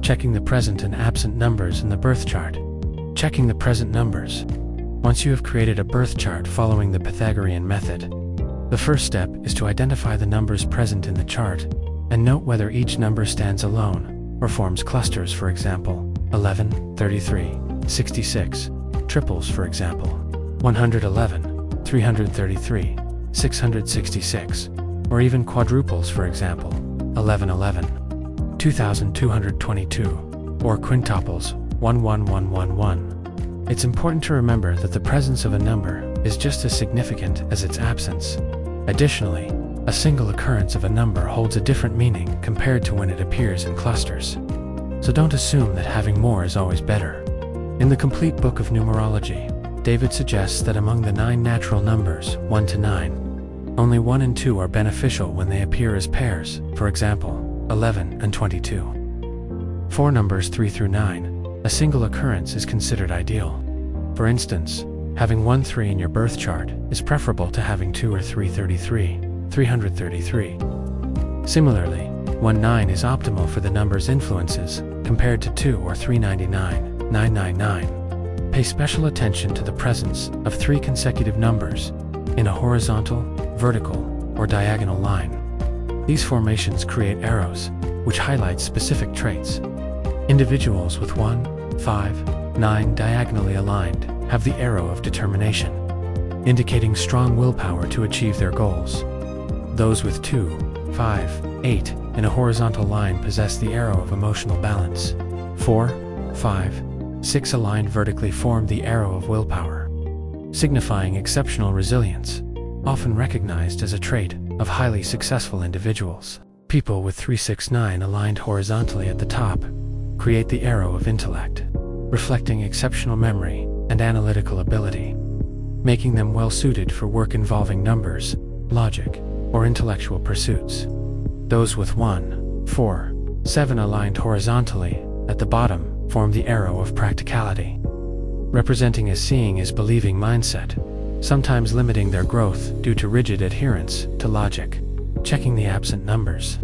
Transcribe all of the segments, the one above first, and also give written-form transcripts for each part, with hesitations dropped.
Checking the present and absent numbers in the birth chart. Checking the present numbers. Once you have created a birth chart following the Pythagorean method, the first step is to identify the numbers present in the chart and note whether each number stands alone or forms clusters, for example, 11, 33, 66, triples, for example, 111, 333, 666, or even quadruples, for example, 1111, 2222, or quintuples, 11111. It's important to remember that the presence of a number is just as significant as its absence. Additionally, a single occurrence of a number holds a different meaning compared to when it appears in clusters. So don't assume that having more is always better. In the complete book of numerology, David suggests that among the 9 natural numbers, 1 to 9, only 1 and 2 are beneficial when they appear as pairs, for example, 11 and 22. For numbers 3 through 9, a single occurrence is considered ideal. For instance, having 1 3 in your birth chart is preferable to having 2 or 333, 333. Similarly, 1 9 is optimal for the number's influences, compared to 2 or 399, 999. Pay special attention to the presence of 3 consecutive numbers in a horizontal, vertical, or diagonal line. These formations create arrows, which highlight specific traits. Individuals with 1, 5, 9 diagonally aligned have the arrow of determination, indicating strong willpower to achieve their goals. Those with 2, 5, 8 in a horizontal line possess the arrow of emotional balance. 4, 5, 6 aligned vertically form the arrow of willpower, signifying exceptional resilience, often recognized as a trait of highly successful individuals. People with 3, 6, 9 aligned horizontally at the top create the arrow of intellect, reflecting exceptional memory and analytical ability, making them well-suited for work involving numbers, logic, or intellectual pursuits. Those with 1, 4, 7 aligned horizontally at the bottom form the arrow of practicality, representing a seeing is believing mindset, sometimes limiting their growth due to rigid adherence to logic. Checking the absent numbers.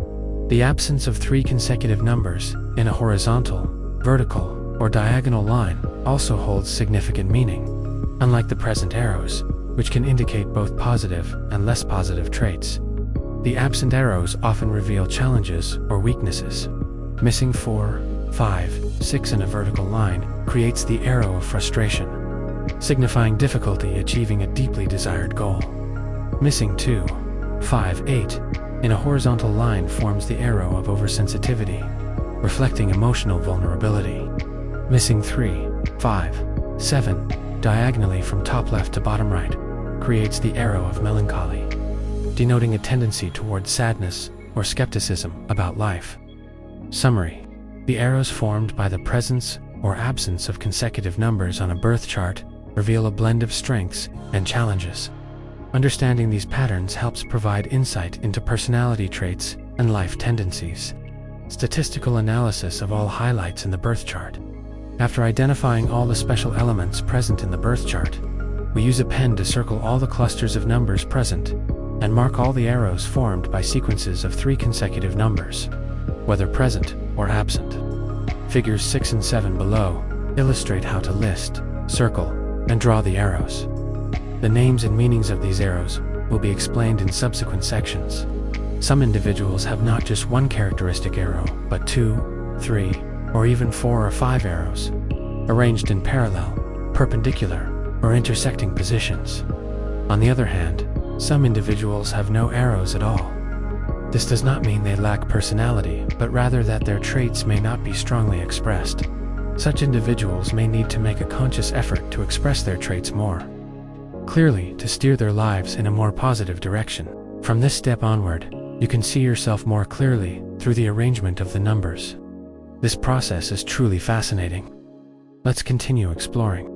The absence of 3 consecutive numbers in a horizontal, vertical, or diagonal line also holds significant meaning, unlike the present arrows, which can indicate both positive and less positive traits. The absent arrows often reveal challenges or weaknesses. Missing 4, 5, 6 in a vertical line creates the arrow of frustration, signifying difficulty achieving a deeply desired goal. Missing 2, 5, 8 in a horizontal line forms the arrow of oversensitivity, reflecting emotional vulnerability. Missing 3, 5, 7 diagonally from top left to bottom right creates the arrow of melancholy, denoting a tendency toward sadness or skepticism about life. Summary. The arrows formed by the presence or absence of consecutive numbers on a birth chart reveal a blend of strengths and challenges. Understanding these patterns helps provide insight into personality traits and life tendencies. Statistical analysis of all highlights in the birth chart. After identifying all the special elements present in the birth chart, we use a pen to circle all the clusters of numbers present and mark all the arrows formed by sequences of 3 consecutive numbers, whether present or absent. Figures 6 and 7 below illustrate how to list, circle, and draw the arrows. The names and meanings of these arrows will be explained in subsequent sections. Some individuals have not just 1 characteristic arrow, but 2, 3, or even 4 or 5 arrows, arranged in parallel, perpendicular, or intersecting positions. On the other hand, some individuals have no arrows at all. This does not mean they lack personality, but rather that their traits may not be strongly expressed. Such individuals may need to make a conscious effort to express their traits more clearly to steer their lives in a more positive direction. From this step onward, you can see yourself more clearly through the arrangement of the numbers. This process is truly fascinating. Let's continue exploring.